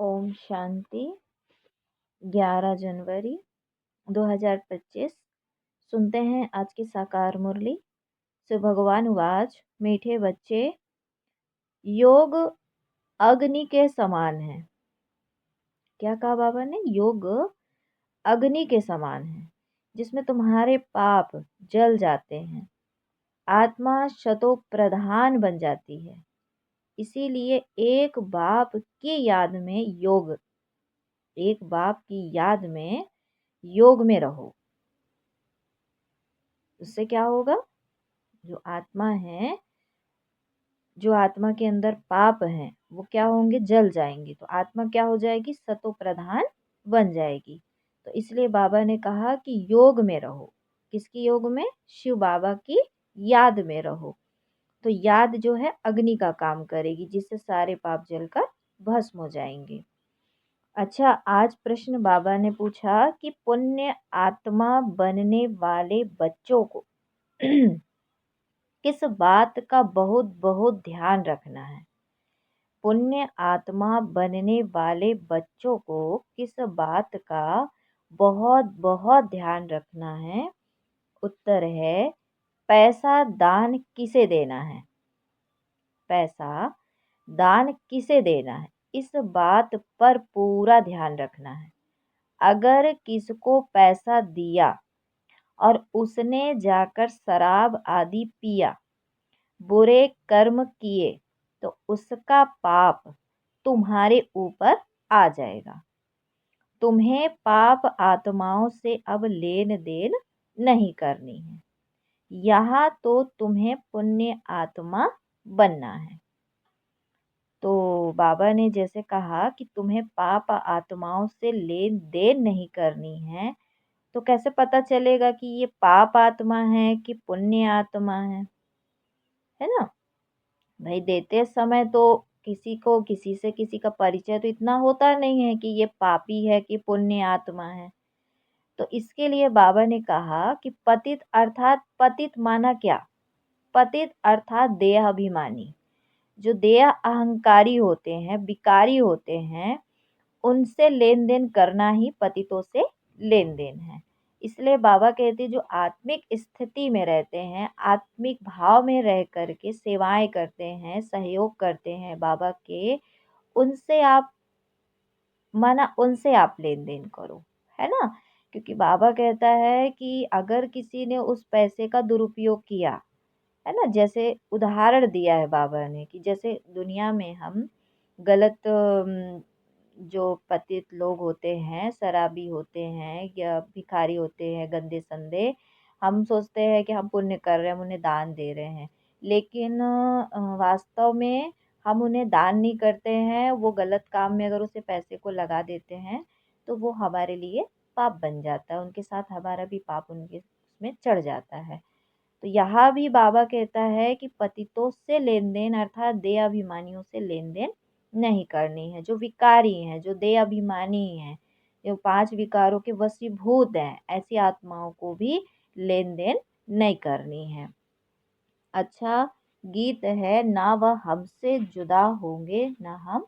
ओम शांति। 11 जनवरी 2025। सुनते हैं आज की साकार मुरली। सो भगवान वाच, मीठे बच्चे, योग अग्नि के समान है। क्या कहा बाबा ने? योग अग्नि के समान है, जिसमें तुम्हारे पाप जल जाते हैं, आत्मा शतो प्रधान बन जाती है। इसीलिए एक बाप की याद में योग में रहो। उससे क्या होगा? जो आत्मा है, जो आत्मा के अंदर पाप हैं, वो क्या होंगे? जल जाएंगे। तो आत्मा क्या हो जाएगी? सतो प्रधान बन जाएगी। तो इसलिए बाबा ने कहा कि योग में रहो। किसकी योग में? शिव बाबा की याद में रहो। तो याद जो है अग्नि का काम करेगी, जिससे सारे पाप जलकर भस्म हो जाएंगे। अच्छा, आज प्रश्न बाबा ने पूछा कि पुण्य आत्मा बनने वाले बच्चों को किस बात का बहुत बहुत ध्यान रखना है? पुण्य आत्मा बनने वाले बच्चों को किस बात का बहुत बहुत ध्यान रखना है? उत्तर है, पैसा दान किसे देना है। पैसा दान किसे देना है, इस बात पर पूरा ध्यान रखना है। अगर किसको पैसा दिया और उसने जाकर शराब आदि पिया, बुरे कर्म किए, तो उसका पाप तुम्हारे ऊपर आ जाएगा। तुम्हें पाप आत्माओं से अब लेन देन नहीं करनी है। यहाँ तो तुम्हें पुण्य आत्मा बनना है। तो बाबा ने जैसे कहा कि तुम्हें पाप आत्माओं से लेन देन नहीं करनी है, तो कैसे पता चलेगा कि ये पाप आत्मा है कि पुण्य आत्मा है ना? भाई, देते समय तो किसी से किसी का परिचय तो इतना होता नहीं है कि ये पापी है कि पुण्य आत्मा है। तो इसके लिए बाबा ने कहा कि पतित अर्थात, पतित माना क्या? पतित अर्थात देह अभिमानी। जो देह अहंकारी होते हैं, विकारी होते हैं, उनसे लेन देन करना ही पतितों से लेन देन है। इसलिए बाबा कहते हैं, जो आत्मिक स्थिति में रहते हैं, आत्मिक भाव में रह करके सेवाएं करते हैं, सहयोग करते हैं बाबा के, उनसे आप लेन देन करो, है ना? क्योंकि बाबा कहता है कि अगर किसी ने उस पैसे का दुरुपयोग किया, है ना, जैसे उदाहरण दिया है बाबा ने कि जैसे दुनिया में हम गलत जो पतित लोग होते हैं, शराबी होते हैं या भिखारी होते हैं, गंदे संदे, हम सोचते हैं कि हम पुण्य कर रहे हैं, हम उन्हें दान दे रहे हैं, लेकिन वास्तव में हम उन्हें दान नहीं करते हैं। वो गलत काम में अगर उसे पैसे को लगा देते हैं, तो वो हमारे लिए पाप बन जाता है। उनके साथ हमारा भी पाप उनके उसमें चढ़ जाता है। तो यहाँ भी बाबा कहता है कि पतितों से लेन देन अर्थात देह अभिमानियों से लेन देन नहीं करनी है। जो विकारी हैं, जो देह अभिमानी हैं, जो 5 विकारों के वशीभूत हैं, ऐसी आत्माओं को भी लेन देन नहीं करनी है। अच्छा, गीत है, ना वह हमसे जुदा होंगे ना हम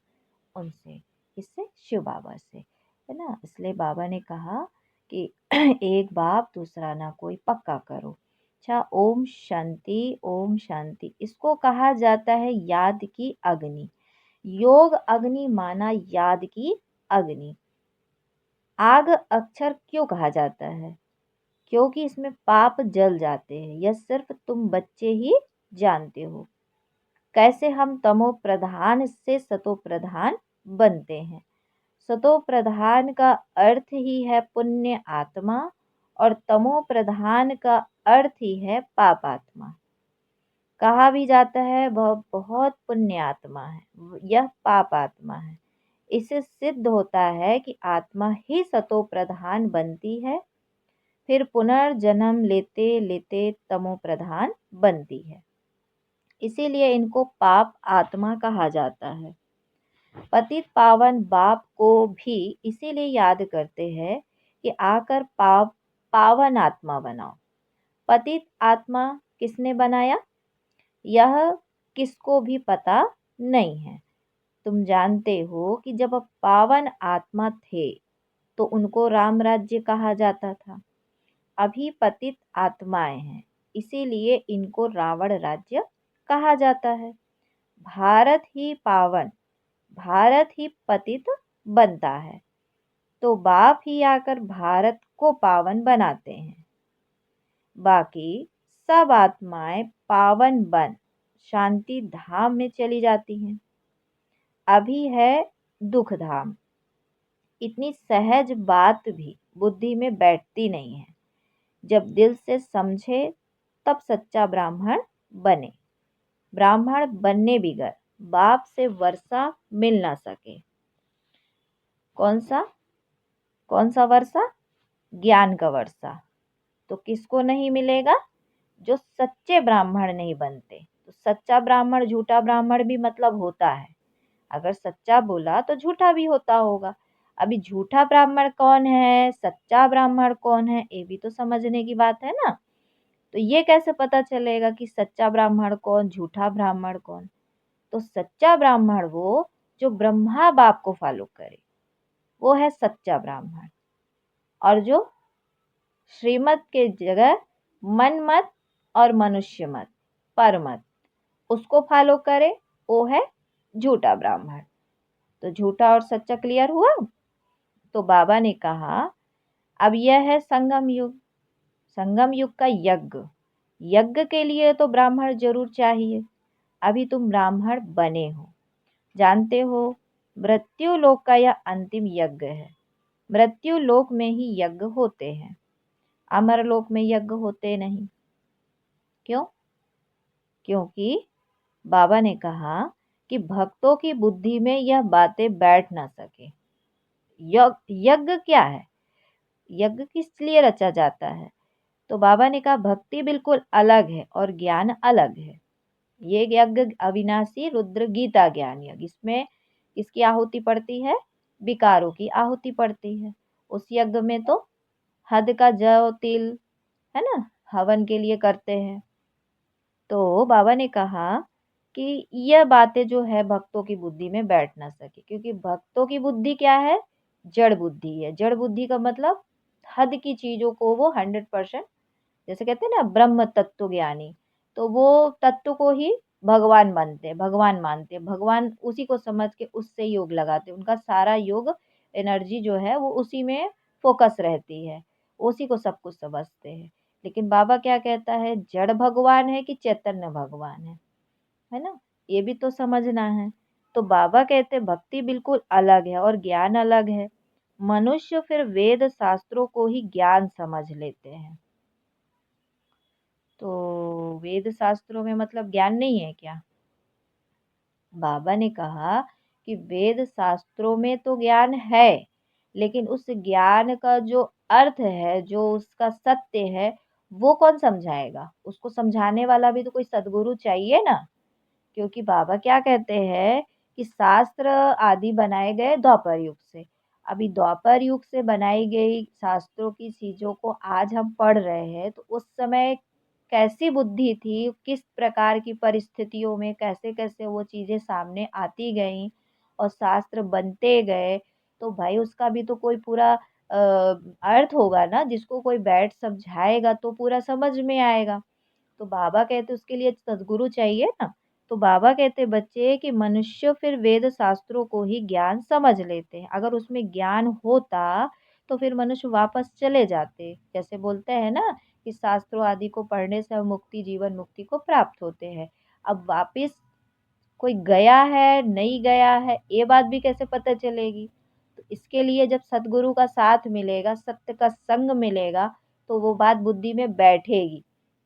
उनसे। इससे शिव बाबा से, है ना? इसलिए बाबा ने कहा कि एक बाप दूसरा ना कोई, पक्का करो। अच्छा, ओम शांति, ओम शांति। इसको कहा जाता है याद की अग्नि। योग अग्नि माना याद की अग्नि। आग अक्षर क्यों कहा जाता है? क्योंकि इसमें पाप जल जाते हैं। यह सिर्फ तुम बच्चे ही जानते हो कैसे हम तमो प्रधान से सतो प्रधान बनते हैं। सतो प्रधान का अर्थ ही है पुण्य आत्मा और तमो प्रधान का अर्थ ही है पाप आत्मा। कहा भी जाता है वह बहुत पुण्य आत्मा है, यह पाप आत्मा है। इससे सिद्ध होता है कि आत्मा ही सतो प्रधान बनती है, फिर पुनर्जन्म लेते लेते तमो प्रधान बनती है। इसीलिए इनको पाप आत्मा कहा जाता है। पतित पावन बाप को भी इसीलिए याद करते हैं कि आकर पावन आत्मा बनाओ। पतित आत्मा किसने बनाया, यह किसको भी पता नहीं है। तुम जानते हो कि जब पावन आत्मा थे तो उनको राम राज्य कहा जाता था। अभी पतित आत्माएं हैं, इसीलिए इनको रावण राज्य कहा जाता है। भारत ही पावन, भारत ही पतित बनता है, तो बाप ही आकर भारत को पावन बनाते हैं। बाकी सब आत्माएं पावन बन शांति धाम में चली जाती हैं। अभी है दुख धाम। इतनी सहज बात भी बुद्धि में बैठती नहीं है। जब दिल से समझे तब सच्चा ब्राह्मण बने। ब्राह्मण बनने बिगर बाप से वर्षा मिल ना सके। कौन सा कौन सा वर्षा? ज्ञान का वर्षा। तो किसको नहीं मिलेगा? जो सच्चे ब्राह्मण नहीं बनते। तो सच्चा ब्राह्मण झूठा ब्राह्मण भी मतलब होता है। अगर सच्चा बोला तो झूठा भी होता होगा। अभी झूठा ब्राह्मण कौन है, सच्चा ब्राह्मण कौन है, ये भी तो समझने की बात है ना। तो ये कैसे पता चलेगा कि सच्चा ब्राह्मण कौन, झूठा ब्राह्मण कौन? तो सच्चा ब्राह्मण वो जो ब्रह्मा बाप को फॉलो करे, वो है सच्चा ब्राह्मण। और जो श्रीमत के जगह मन मत और मनुष्य मत, पर मत, उसको फॉलो करे, वो है झूठा ब्राह्मण। तो झूठा और सच्चा क्लियर हुआ। तो बाबा ने कहा अब यह है संगम युग। संगम युग का यज्ञ। यज्ञ के लिए तो ब्राह्मण जरूर चाहिए। अभी तुम ब्राह्मण बने हो। जानते हो मृत्यु लोक का यह अंतिम यज्ञ है। मृत्यु लोक में ही यज्ञ होते हैं, अमर लोक में यज्ञ होते नहीं। क्यों? क्योंकि बाबा ने कहा कि भक्तों की बुद्धि में यह बातें बैठ ना सके। यज्ञ क्या है? यज्ञ किस लिए रचा जाता है? तो बाबा ने कहा भक्ति बिल्कुल अलग है और ज्ञान अलग है। ये यज्ञ अविनाशी रुद्र गीता ज्ञान यज्ञ, इसमें किसकी आहुति पड़ती है? विकारों की आहुति पड़ती है। उस यज्ञ में तो हद का जव तिल है ना, हवन के लिए करते हैं। तो बाबा ने कहा कि यह बातें जो है भक्तों की बुद्धि में बैठ ना सके, क्योंकि भक्तों की बुद्धि क्या है? जड़ बुद्धि है। जड़ बुद्धि का मतलब हद की चीजों को वो 100%, जैसे कहते हैं ना ब्रह्म तत्व ज्ञानी, तो वो तत्व को ही भगवान मानते हैं, भगवान मानते हैं, भगवान उसी को समझ के उससे योग लगाते हैं। उनका सारा योग एनर्जी जो है वो उसी में फोकस रहती है, उसी को सब कुछ समझते हैं। लेकिन बाबा क्या कहता है, जड़ भगवान है कि चैतन्य भगवान है ना, ये भी तो समझना है। तो बाबा कहते भक्ति बिल्कुल अलग है और ज्ञान अलग है। मनुष्य फिर वेद शास्त्रों को ही ज्ञान समझ लेते हैं। तो वेद शास्त्रों में मतलब ज्ञान नहीं है क्या? बाबा ने कहा कि वेद शास्त्रों में तो ज्ञान है, लेकिन उस ज्ञान का जो अर्थ है, जो उसका सत्य है, वो कौन समझाएगा? उसको समझाने वाला भी तो कोई सदगुरु चाहिए ना। क्योंकि बाबा क्या कहते हैं कि शास्त्र आदि बनाए गए द्वापर युग से। अभी द्वापर युग से बनाई गई शास्त्रों की चीजों को आज हम पढ़ रहे हैं, तो उस समय कैसी बुद्धि थी, किस प्रकार की परिस्थितियों में कैसे कैसे वो चीजें सामने आती गईं और शास्त्र बनते गए। तो भाई उसका भी तो कोई पूरा अर्थ होगा ना, जिसको कोई बैठ समझाएगा तो पूरा समझ में आएगा। तो बाबा कहते उसके लिए सदगुरु चाहिए ना। तो बाबा कहते बच्चे कि मनुष्य फिर वेद शास्त्रों को ही ज्ञान समझ लेते हैं। अगर उसमें ज्ञान होता तो फिर मनुष्य वापस चले जाते। जैसे बोलते हैं ना कि शास्त्रों आदि को पढ़ने से हम मुक्ति, जीवन मुक्ति को प्राप्त होते हैं। अब वापिस कोई गया है नहीं गया है, ये बात भी कैसे पता चलेगी? तो इसके लिए जब सदगुरु का साथ मिलेगा, सत्य का संग मिलेगा, तो वो बात बुद्धि में बैठेगी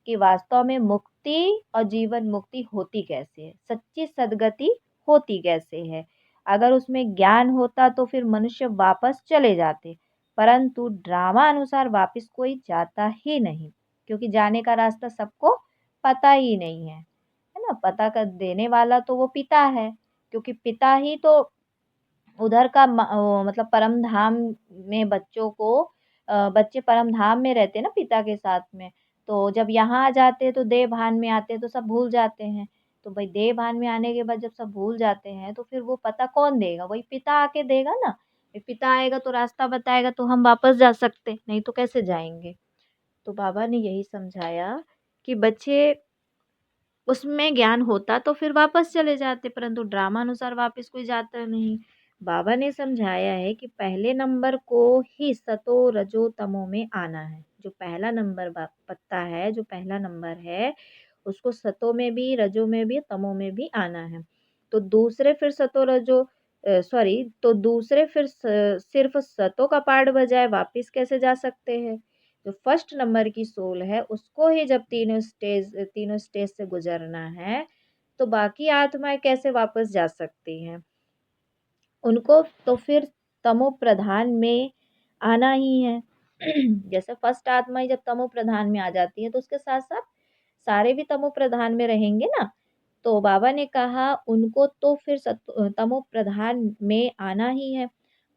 कि वास्तव में मुक्ति और जीवन मुक्ति होती कैसे है, सच्ची सदगति होती कैसे है। अगर उसमें ज्ञान होता तो फिर मनुष्य वापस चले जाते, परंतु ड्रामा अनुसार वापस कोई जाता ही नहीं, क्योंकि जाने का रास्ता सबको पता ही नहीं है ना। पता कर देने वाला तो वो पिता है, क्योंकि पिता ही तो उधर का मतलब परम धाम में बच्चों को बच्चे परम धाम में रहते हैं ना पिता के साथ में। तो जब यहाँ आ जाते हैं तो देह भान में आते हैं तो सब भूल जाते हैं। तो भाई देह भान में आने के बाद जब सब भूल जाते हैं तो फिर वो पता कौन देगा? वही पिता आके देगा ना। पिता आएगा तो रास्ता बताएगा तो हम वापस जा सकते, नहीं तो कैसे जाएँगे? तो बाबा ने यही समझाया कि बच्चे उसमें ज्ञान होता तो फिर वापस चले जाते, परंतु ड्रामा अनुसार वापस कोई जाता नहीं। बाबा ने समझाया है कि पहले नंबर को ही सतो, रजो, तमो में आना है। जो पहला नंबर पत्ता है, जो पहला नंबर है, उसको सतो में भी, रजो में भी, तमो में भी आना है। तो दूसरे फिर सतो, रजो सॉरी तो दूसरे फिर सिर्फ सतो का पार्ट बजाय वापस कैसे जा सकते हैं? जो फर्स्ट नंबर की सोल है उसको ही जब तीनों स्टेज से गुजरना है तो बाकी आत्माएं कैसे वापस जा सकती हैं? उनको तो फिर तमो प्रधान में आना ही है। जैसे फर्स्ट आत्मा ही जब तमो प्रधान में आ जाती है तो उसके साथ साथ सारे भी तमो प्रधान में रहेंगे ना। तो बाबा ने कहा उनको तो फिर तमो प्रधान में आना ही है,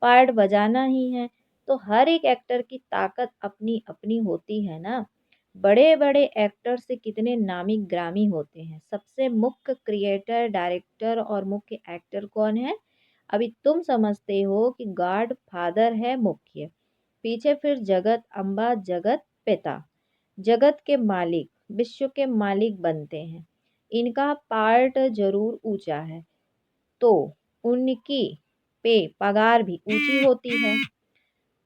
पार्ट बजाना ही है। तो हर एक एक्टर की ताकत अपनी अपनी होती है ना। बड़े बड़े एक्टर से कितने नामी ग्रामी होते हैं। सबसे मुख्य क्रिएटर, डायरेक्टर और मुख्य एक्टर कौन है? अभी तुम समझते हो कि गॉड फादर है मुख्य, पीछे फिर जगत अम्बा, जगत पिता, जगत के मालिक, विश्व के मालिक बनते हैं। इनका पार्ट जरूर ऊंचा है तो उनकी पे पगार भी ऊंची होती है।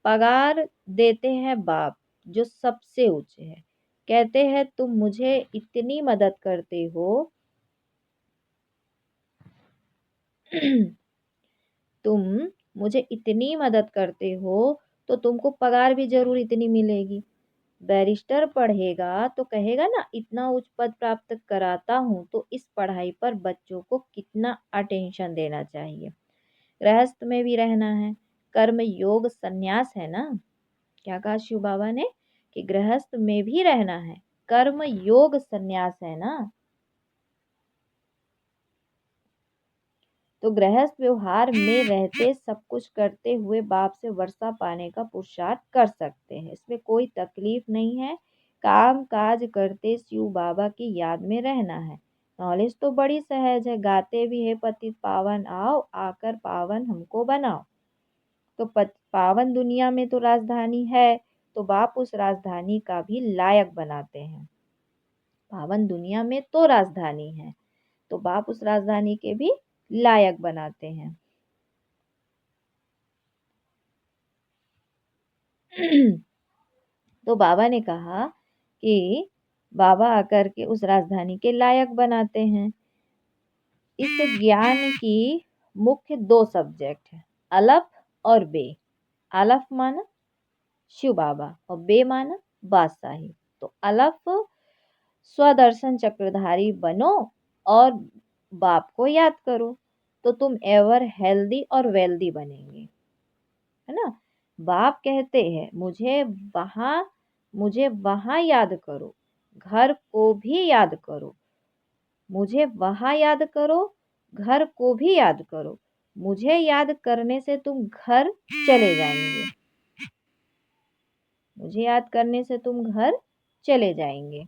पगार देते हैं बाप जो सबसे ऊंचे है। कहते हैं तुम मुझे इतनी मदद करते हो तुम मुझे इतनी मदद करते हो तो तुमको पगार भी जरूर इतनी मिलेगी। बैरिस्टर पढ़ेगा तो कहेगा ना इतना उच्च पद प्राप्त कराता हूँ तो इस पढ़ाई पर बच्चों को कितना अटेंशन देना चाहिए। गृहस्थ में भी रहना है, कर्म योग संन्यास है ना। क्या कहा शिव बाबा ने कि गृहस्थ में भी रहना है, कर्म योग संन्यास है ना। तो गृहस्थ व्यवहार में रहते सब कुछ करते हुए बाप से वर्षा पाने का पुरुषार्थ कर सकते हैं, इसमें कोई तकलीफ नहीं है। काम काज करते शिव बाबा की याद में रहना है। नॉलेज तो बड़ी सहज है, गाते भी है पतित पावन आओ आकर पावन हमको बनाओ। तो पावन दुनिया में तो राजधानी है तो बाप उस राजधानी का भी लायक बनाते हैं। पावन दुनिया में तो राजधानी है तो बाप उस राजधानी के भी लायक बनाते हैं। तो बाबा ने कहा कि बाबा आकर के उस राजधानी के लायक बनाते हैं। इस ज्ञान की मुख्य दो सब्जेक्ट है, अलफ और बे। अलफ माना शिव बाबा और बे माना बादशाही। तो अलफ स्वदर्शन चक्रधारी बनो और बाप को याद करो तो तुम एवर हेल्दी और वेल्दी बनेंगे, है ना। बाप कहते हैं मुझे वहां याद करो, घर को भी याद करो। मुझे वहां याद करो, घर को भी याद करो। मुझे याद करने से तुम घर चले जाएंगे। मुझे याद करने से तुम घर चले जाएंगे।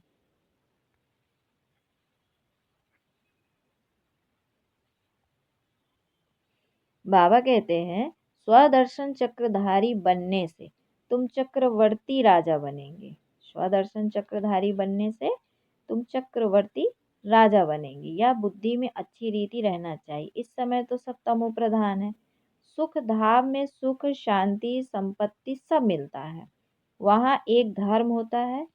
बाबा कहते हैं स्वदर्शन चक्रधारी बनने से तुम चक्रवर्ती राजा बनेंगे। स्वदर्शन चक्रधारी बनने से तुम चक्रवर्ती राजा बनेंगे। या बुद्धि में अच्छी रीति रहना चाहिए। इस समय तो सब तमो प्रधान है। सुख धाम में सुख शांति संपत्ति सब मिलता है, वहाँ एक धर्म होता है।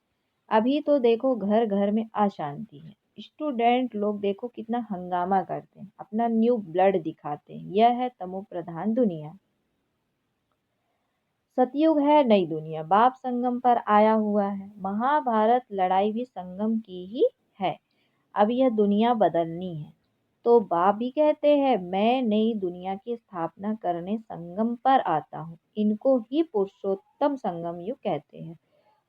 अभी तो देखो घर घर में अशांति है। स्टूडेंट लोग देखो कितना हंगामा करते हैं, अपना न्यू ब्लड दिखाते हैं। यह है तमो प्रधान दुनिया। सतयुग है नई दुनिया, बाप संगम पर आया हुआ है। महाभारत लड़ाई भी संगम की ही है। अब यह दुनिया बदलनी है तो बाप भी कहते हैं मैं नई दुनिया की स्थापना करने संगम पर आता हूँ। इनको ही पुरुषोत्तम संगम युग कहते हैं।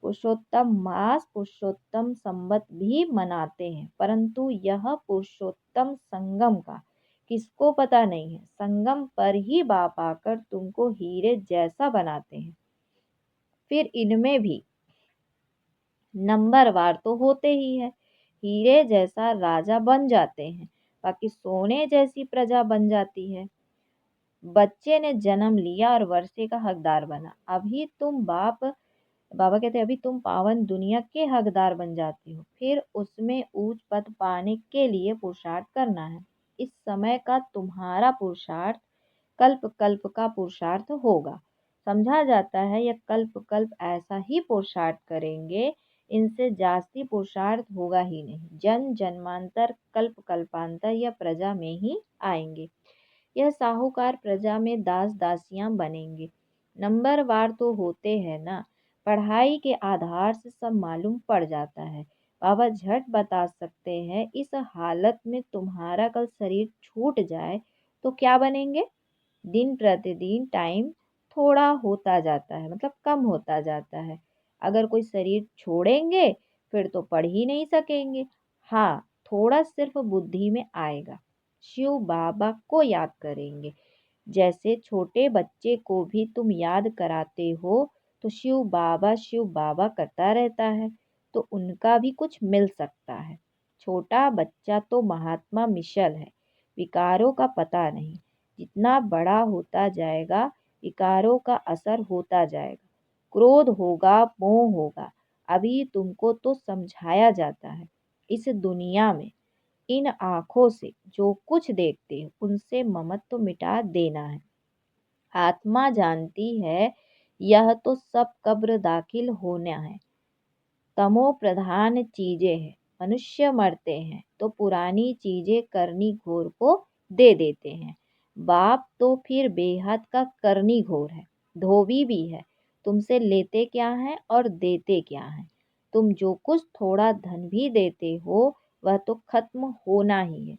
पुरुषोत्तम मास, पुरुषोत्तम संवत भी मनाते हैं, परंतु यह पुरुषोत्तम संगम का किसको पता नहीं है। संगम पर ही बाप आकर तुमको हीरे जैसा बनाते हैं। फिर इनमें भी नंबरवार तो होते ही है। हीरे जैसा राजा बन जाते हैं, बाकी सोने जैसी प्रजा बन जाती है। बच्चे ने जन्म लिया और वर्षे का हकदार बना। अभी तुम बाबा कहते हैं अभी तुम पावन दुनिया के हकदार बन जाते हो, फिर उसमें ऊंच पद पाने के लिए पुरुषार्थ करना है। इस समय का तुम्हारा पुरुषार्थ कल्प कल्प का पुरुषार्थ होगा। समझा जाता है यह कल्प कल्प ऐसा ही पुरुषार्थ करेंगे, इनसे जास्ती पुरुषार्थ होगा ही नहीं। जन जन्मांतर कल्प कल्पांतर यह प्रजा में ही आएंगे। यह साहूकार प्रजा में दास दासियां बनेंगे। नंबरवार तो होते हैं ना, पढ़ाई के आधार से सब मालूम पड़ जाता है। बाबा झट बता सकते हैं इस हालत में तुम्हारा कल शरीर छूट जाए तो क्या बनेंगे। दिन प्रतिदिन टाइम थोड़ा होता जाता है, मतलब कम होता जाता है। अगर कोई शरीर छोड़ेंगे फिर तो पढ़ ही नहीं सकेंगे। हाँ, थोड़ा सिर्फ बुद्धि में आएगा। शिव बाबा को याद करेंगे। जैसे छोटे बच्चे को भी तुम याद कराते हो तो शिव बाबा करता रहता है, तो उनका भी कुछ मिल सकता है। छोटा बच्चा तो महात्मा मिशल है, विकारों का पता नहीं। जितना बड़ा होता जाएगा विकारों का असर होता जाएगा। क्रोध होगा, मोह होगा। अभी तुमको तो समझाया जाता है इस दुनिया में इन आँखों से जो कुछ देखते हो उनसे ममत्व मिटा देना है। आत्मा जानती है यह तो सब कब्र दाखिल होना है। तमो प्रधान चीजें हैं। मनुष्य मरते हैं तो पुरानी चीजें करनी घोर को दे देते हैं। बाप तो फिर बेहद का करनी घोर है, धोबी भी है। तुमसे लेते क्या है और देते क्या है। तुम जो कुछ थोड़ा धन भी देते हो वह तो खत्म होना ही है।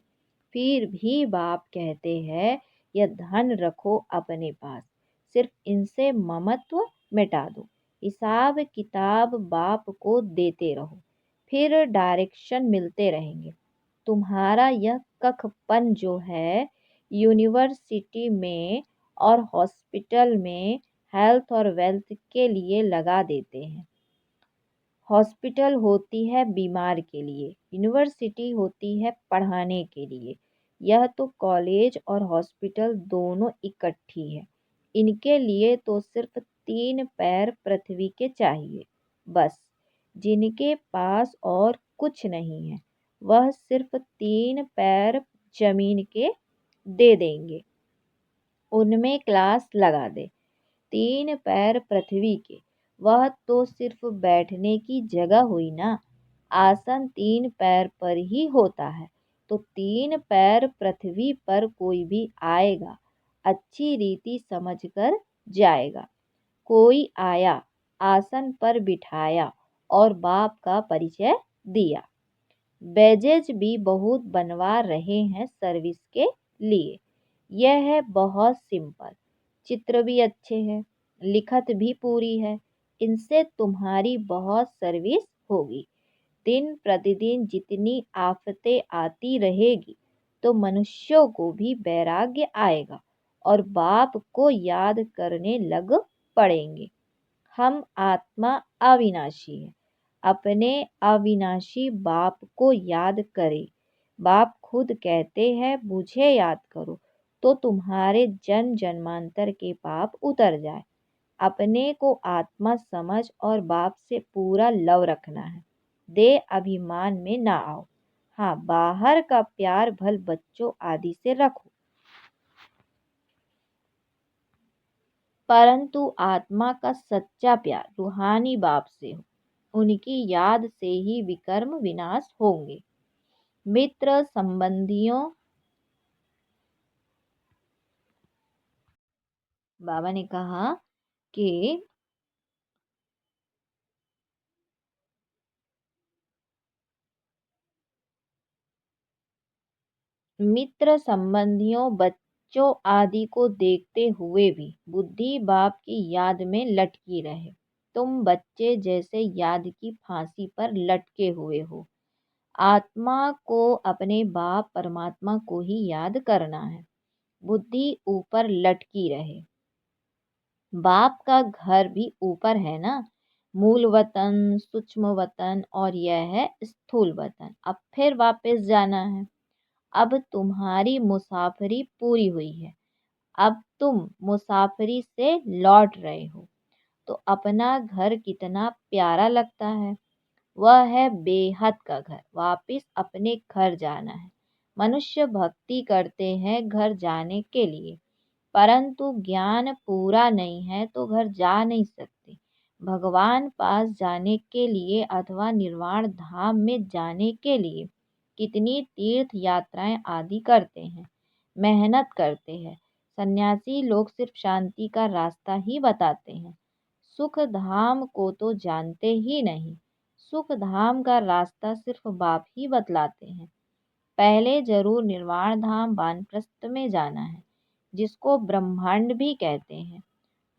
फिर भी बाप कहते हैं यह धन रखो अपने पास, सिर्फ इनसे ममत्व मिटा दो। हिसाब किताब बाप को देते रहो, फिर डायरेक्शन मिलते रहेंगे। तुम्हारा यह कखपन जो है यूनिवर्सिटी में और हॉस्पिटल में हेल्थ और वेल्थ के लिए लगा देते हैं। हॉस्पिटल होती है बीमार के लिए, यूनिवर्सिटी होती है पढ़ाने के लिए। यह तो कॉलेज और हॉस्पिटल दोनों इकट्ठी है। इनके लिए तो सिर्फ 3 पैर पृथ्वी के चाहिए, बस। जिनके पास और कुछ नहीं है वह सिर्फ 3 पैर जमीन के दे देंगे, उनमें क्लास लगा दे। 3 पैर पृथ्वी के, वह तो सिर्फ बैठने की जगह हुई ना। आसन 3 पैर पर ही होता है, तो 3 पैर पृथ्वी पर कोई भी आएगा अच्छी रीति समझकर जाएगा। कोई आया, आसन पर बिठाया और बाप का परिचय दिया। बैजेज भी बहुत बनवा रहे हैं सर्विस के लिए। यह है बहुत सिंपल, चित्र भी अच्छे हैं, लिखत भी पूरी है। इनसे तुम्हारी बहुत सर्विस होगी। दिन प्रतिदिन जितनी आफतें आती रहेगी तो मनुष्यों को भी वैराग्य आएगा और बाप को याद करने लग पड़ेंगे। हम आत्मा अविनाशी है, अपने अविनाशी बाप को याद करें। बाप खुद कहते हैं मुझे याद करो तो तुम्हारे जन्म जन्मांतर के पाप उतर जाए। अपने को आत्मा समझ और बाप से पूरा लव रखना है। दे अभिमान में ना आओ। हाँ, बाहर का प्यार भल बच्चों आदि से रखो, परंतु आत्मा का सच्चा प्यार रूहानी बाप से हो। उनकी याद से ही विकर्म विनाश होंगे। मित्र संबंधियों, बाबा ने कहा कि मित्र संबंधियों बच्चों आदि को देखते हुए भी बुद्धि बाप की याद में लटकी रहे। तुम बच्चे जैसे याद की फांसी पर लटके हुए हो। आत्मा को अपने बाप परमात्मा को ही याद करना है। बुद्धि ऊपर लटकी रहे। बाप का घर भी ऊपर है ना। मूल वतन, सूक्ष्म वतन और यह है स्थूल वतन। अब फिर वापस जाना है। अब तुम्हारी मुसाफरी पूरी हुई है। अब तुम मुसाफरी से लौट रहे हो तो अपना घर कितना प्यारा लगता है। वह है बेहद का घर। वापिस अपने घर जाना है। मनुष्य भक्ति करते हैं घर जाने के लिए, परंतु ज्ञान पूरा नहीं है तो घर जा नहीं सकते। भगवान पास जाने के लिए अथवा निर्वाण धाम में जाने के लिए कितनी तीर्थ यात्राएं आदि करते हैं, मेहनत करते हैं। सन्यासी लोग सिर्फ शांति का रास्ता ही बताते हैं, सुख धाम को तो जानते ही नहीं। सुख धाम का रास्ता सिर्फ बाप ही बतलाते हैं। पहले जरूर निर्वाण धाम वानप्रस्थ में जाना है, जिसको ब्रह्मांड भी कहते हैं।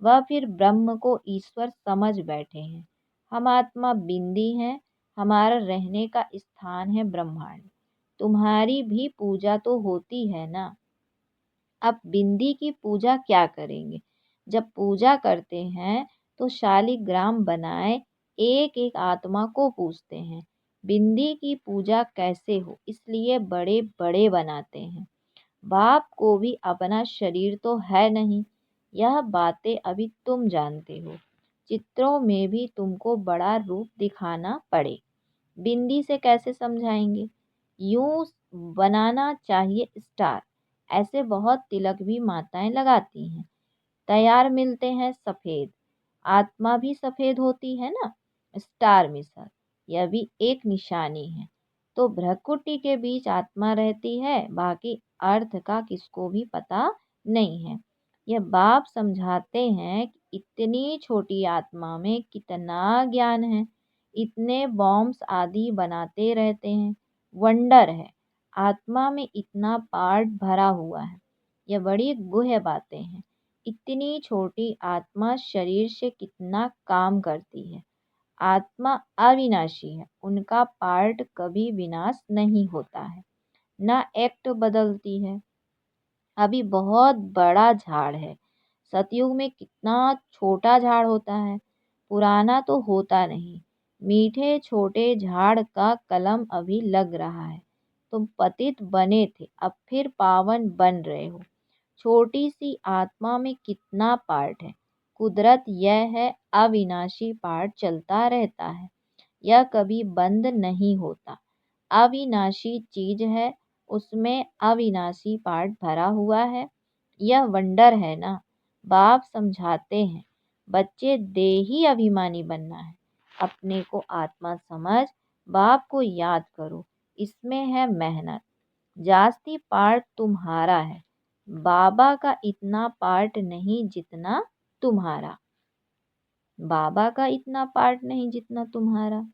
वह फिर ब्रह्म को ईश्वर समझ बैठे हैं। हम आत्मा बिंदी हैं, हमारा रहने का स्थान है ब्रह्मांड। तुम्हारी भी पूजा तो होती है ना। अब बिंदी की पूजा क्या करेंगे। जब पूजा करते हैं तो शालिग्राम बनाए एक एक आत्मा को पूछते हैं बिंदी की पूजा कैसे हो, इसलिए बड़े बड़े बनाते हैं। बाप को भी अपना शरीर तो है नहीं। यह बातें अभी तुम जानते हो। चित्रों में भी तुमको बड़ा रूप दिखाना पड़े, बिंदी से कैसे समझाएंगे। यूं बनाना चाहिए स्टार। ऐसे बहुत तिलक भी माताएं लगाती हैं, तैयार मिलते हैं सफेद। आत्मा भी सफेद होती है ना, स्टार मिसर। यह भी एक निशानी है। तो भ्रकुटी के बीच आत्मा रहती है, बाकी अर्थ का किसको भी पता नहीं है। यह बाप समझाते हैं कि इतनी छोटी आत्मा में कितना ज्ञान है। इतने बॉम्ब्स आदि बनाते रहते हैं। वंडर है, आत्मा में इतना पार्ट भरा हुआ है। यह बड़ी गुह्य बातें हैं। इतनी छोटी आत्मा शरीर से कितना काम करती है। आत्मा अविनाशी है, उनका पार्ट कभी विनाश नहीं होता है, ना एक्ट बदलती है। अभी बहुत बड़ा झाड़ है। सतयुग में कितना छोटा झाड़ होता है, पुराना तो होता नहीं। मीठे छोटे झाड़ का कलम अभी लग रहा है। तुम पतित बने थे, अब फिर पावन बन रहे हो। छोटी सी आत्मा में कितना पार्ट है। कुदरत यह है, अविनाशी पार्ट चलता रहता है, यह कभी बंद नहीं होता। अविनाशी चीज है, उसमें अविनाशी पार्ट भरा हुआ है। यह वंडर है ना। बाप समझाते हैं बच्चे देही अभिमानी बनना है, अपने को आत्मा समझ बाप को याद करो। इसमें है मेहनत। जास्ती पार्ट तुम्हारा है, बाबा का इतना पार्ट नहीं जितना तुम्हारा। बाबा का इतना पार्ट नहीं जितना तुम्हारा।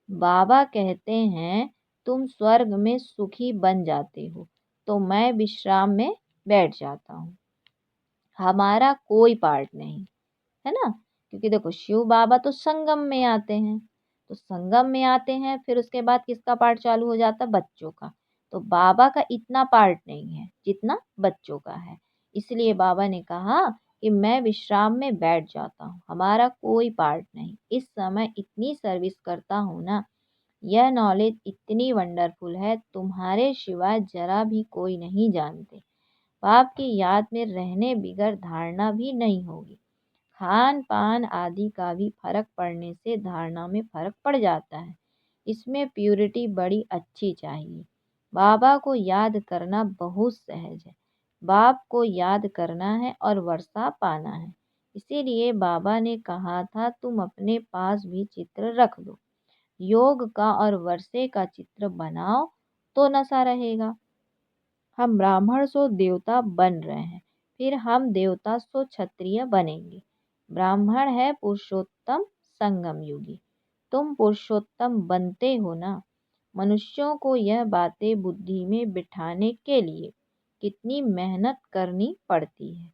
बाबा कहते हैं तुम स्वर्ग में सुखी बन जाते हो तो मैं विश्राम में बैठ जाता हूँ। हमारा कोई पार्ट नहीं है ना, क्योंकि देखो शिव बाबा तो संगम में आते हैं। तो संगम में आते हैं, फिर उसके बाद किसका पार्ट चालू हो जाता है, बच्चों का। तो बाबा का इतना पार्ट नहीं है जितना बच्चों का है। इसलिए बाबा ने कहा कि मैं विश्राम में बैठ जाता हूँ, हमारा कोई पार्ट नहीं। इस समय इतनी सर्विस करता हूँ ना, यह नॉलेज इतनी वंडरफुल है, तुम्हारे सिवाय जरा भी कोई नहीं जानते। बाप की याद में रहने बिगर धारणा भी नहीं होगी। खान पान आदि का भी फर्क पड़ने से धारणा में फर्क पड़ जाता है। इसमें प्यूरिटी बड़ी अच्छी चाहिए। बाबा को याद करना बहुत सहज है। बाप को याद करना है और वर्षा पाना है। इसीलिए बाबा ने कहा था तुम अपने पास भी चित्र रख लो। योग का और वर्षे का चित्र बनाओ तो नशा रहेगा। हम ब्राह्मण सो देवता बन रहे हैं, फिर हम देवता सो क्षत्रिय बनेंगे। ब्राह्मण है पुरुषोत्तम संगम युगी। तुम पुरुषोत्तम बनते हो ना। मनुष्यों को यह बातें बुद्धि में बिठाने के लिए कितनी मेहनत करनी पड़ती है।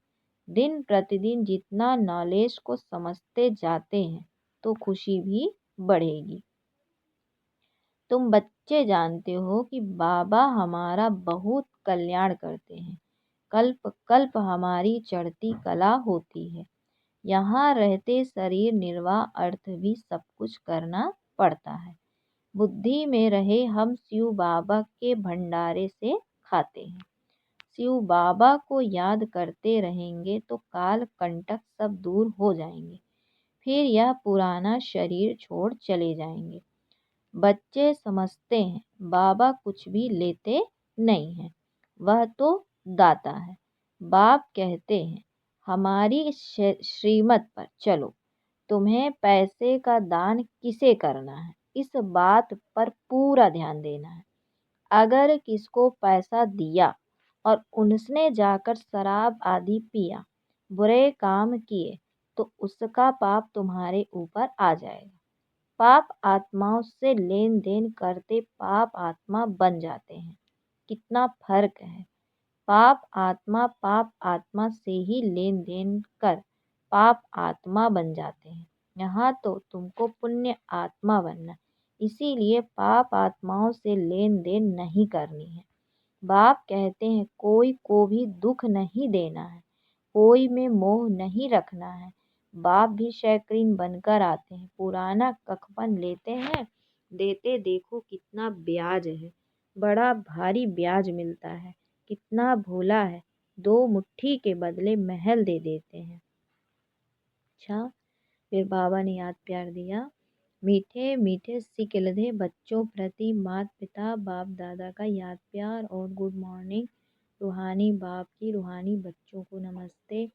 दिन प्रतिदिन जितना नॉलेज को समझते जाते हैं तो खुशी भी बढ़ेगी। तुम बच्चे जानते हो कि बाबा हमारा बहुत कल्याण करते हैं। कल्प कल्प हमारी चढ़ती कला होती है। यहाँ रहते शरीर निर्वाह अर्थ भी सब कुछ करना पड़ता है। बुद्धि में रहे हम शिव बाबा के भंडारे से खाते हैं। शिव बाबा को याद करते रहेंगे तो काल कंटक सब दूर हो जाएंगे। फिर यह पुराना शरीर छोड़ चले जाएंगे। बच्चे समझते हैं बाबा कुछ भी लेते नहीं हैं, वह तो दाता है। बाप कहते हैं हमारी श्रीमत पर चलो, तुम्हें पैसे का दान किसे करना है इस बात पर पूरा ध्यान देना है। अगर किसको पैसा दिया और उसने जाकर शराब आदि पिया, बुरे काम किए, तो उसका पाप तुम्हारे ऊपर आ जाएगा। पाप आत्माओं से लेन देन करते पाप आत्मा बन जाते हैं। कितना फर्क है। पाप आत्मा से ही लेन देन कर पाप आत्मा बन जाते हैं। यहाँ तो तुमको पुण्य आत्मा बनना, इसीलिए पाप आत्माओं से लेन देन नहीं करनी है। बाप कहते हैं कोई को भी दुख नहीं देना है, कोई में मोह नहीं रखना है। बाप भी शैकरीन बनकर आते हैं, पुराना कखपन लेते हैं, देते देखो कितना ब्याज है, बड़ा भारी ब्याज मिलता है। कितना भोला है, 2 मुट्ठी के बदले महल दे देते हैं। अच्छा, फिर बाबा ने याद प्यार दिया। मीठे मीठे सिकिलधे बच्चों प्रति माता पिता बाप दादा का याद प्यार और गुड मॉर्निंग। रूहानी बाप की रूहानी बच्चों को नमस्ते।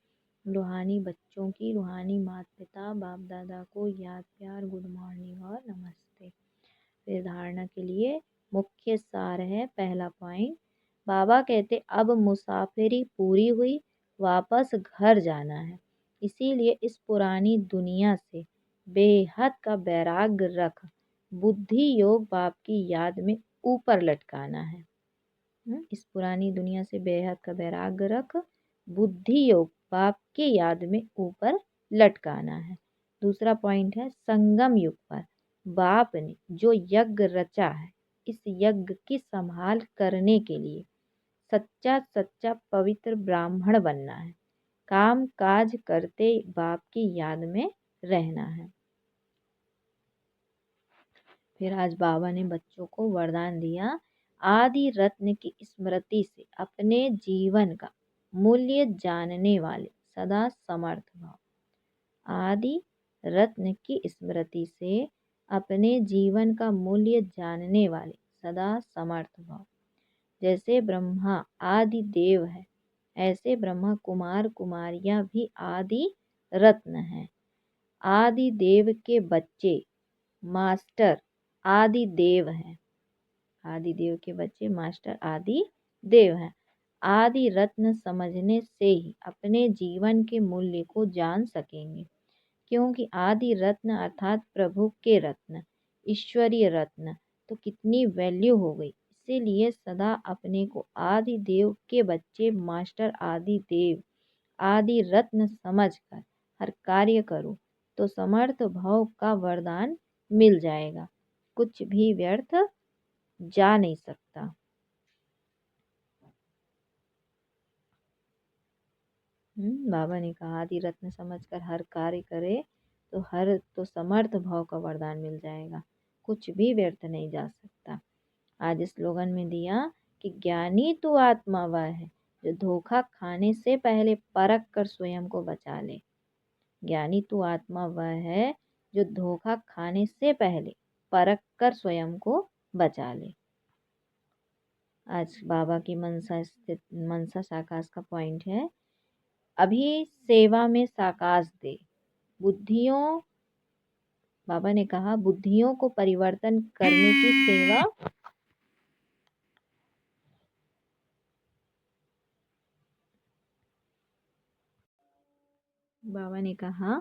रूहानी बच्चों की रूहानी माता पिता बाप दादा को याद प्यार गुड मॉर्निंग और नमस्ते। फिर धारणा के लिए मुख्य सार है। पहला पॉइंट, बाबा कहते अब मुसाफिरी पूरी हुई, वापस घर जाना है। इसीलिए इस पुरानी दुनिया से बेहद का वैराग्य रख बुद्धि योग बाप की याद में ऊपर लटकाना है। इस पुरानी दुनिया से बेहद का वैराग्य रख बुद्धि योग बाप की याद में ऊपर लटकाना है। दूसरा पॉइंट है संगम युग पर बाप ने जो यज्ञ रचा है, इस यज्ञ की संभाल करने के लिए सच्चा सच्चा पवित्र ब्राह्मण बनना है। काम काज करते बाप की याद में रहना है। फिर आज बाबा ने बच्चों को वरदान दिया, आदि रत्न की स्मृति से अपने जीवन का मूल्य जानने वाले सदा समर्थ भाव। आदि रत्न की स्मृति से अपने जीवन का मूल्य जानने वाले सदा समर्थ भाव। जैसे ब्रह्मा आदि देव है, ऐसे ब्रह्मा कुमार कुमारियां भी आदि रत्न हैं। आदि देव के बच्चे मास्टर आदि देव हैं। आदि देव के बच्चे मास्टर आदि देव हैं। आदि रत्न समझने से ही अपने जीवन के मूल्य को जान सकेंगे, क्योंकि आदि रत्न अर्थात प्रभु के रत्न, ईश्वरीय रत्न तो कितनी वैल्यू हो गई। इसीलिए सदा अपने को आदि देव के बच्चे मास्टर आदि देव आदि रत्न समझकर हर कार्य करो तो समर्थ भाव का वरदान मिल जाएगा। कुछ भी व्यर्थ जा नहीं सकता। बाबा ने कहा आदि रत्न समझकर हर कार्य करे तो समर्थ भाव का वरदान मिल जाएगा। कुछ भी व्यर्थ नहीं जा सकता। आज स्लोगन में दिया कि ज्ञानी तो आत्मा वह है जो धोखा खाने से पहले परख कर स्वयं को बचा ले। ज्ञानी तो आत्मा वह है जो धोखा खाने से पहले परख कर स्वयं को बचा ले। आज बाबा की मनसा साकाश का पॉइंट है, अभी सेवा में साकाश दे बुद्धियों। बाबा ने कहा बुद्धियों को परिवर्तन करने की सेवा बाबा ने कहा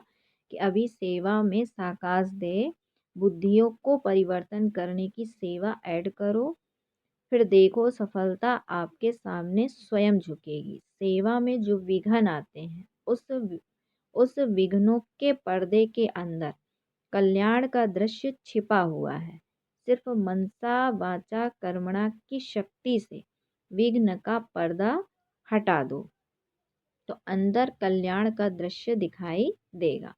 कि अभी सेवा में साकाश दे बुद्धियों को परिवर्तन करने की सेवा ऐड करो, फिर देखो सफलता आपके सामने स्वयं झुकेगी। सेवा में जो विघ्न आते हैं उस विघ्नों के पर्दे के अंदर कल्याण का दृश्य छिपा हुआ है। सिर्फ मनसा वाचा कर्मणा की शक्ति से विघ्न का पर्दा हटा दो तो अंदर कल्याण का दृश्य दिखाई देगा।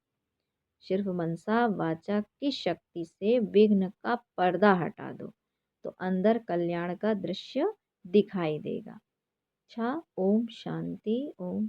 सिर्फ मनसा वाचा की शक्ति से विघ्न का पर्दा हटा दो तो अंदर कल्याण का दृश्य दिखाई देगा। अच्छा, ओम शांति, ओम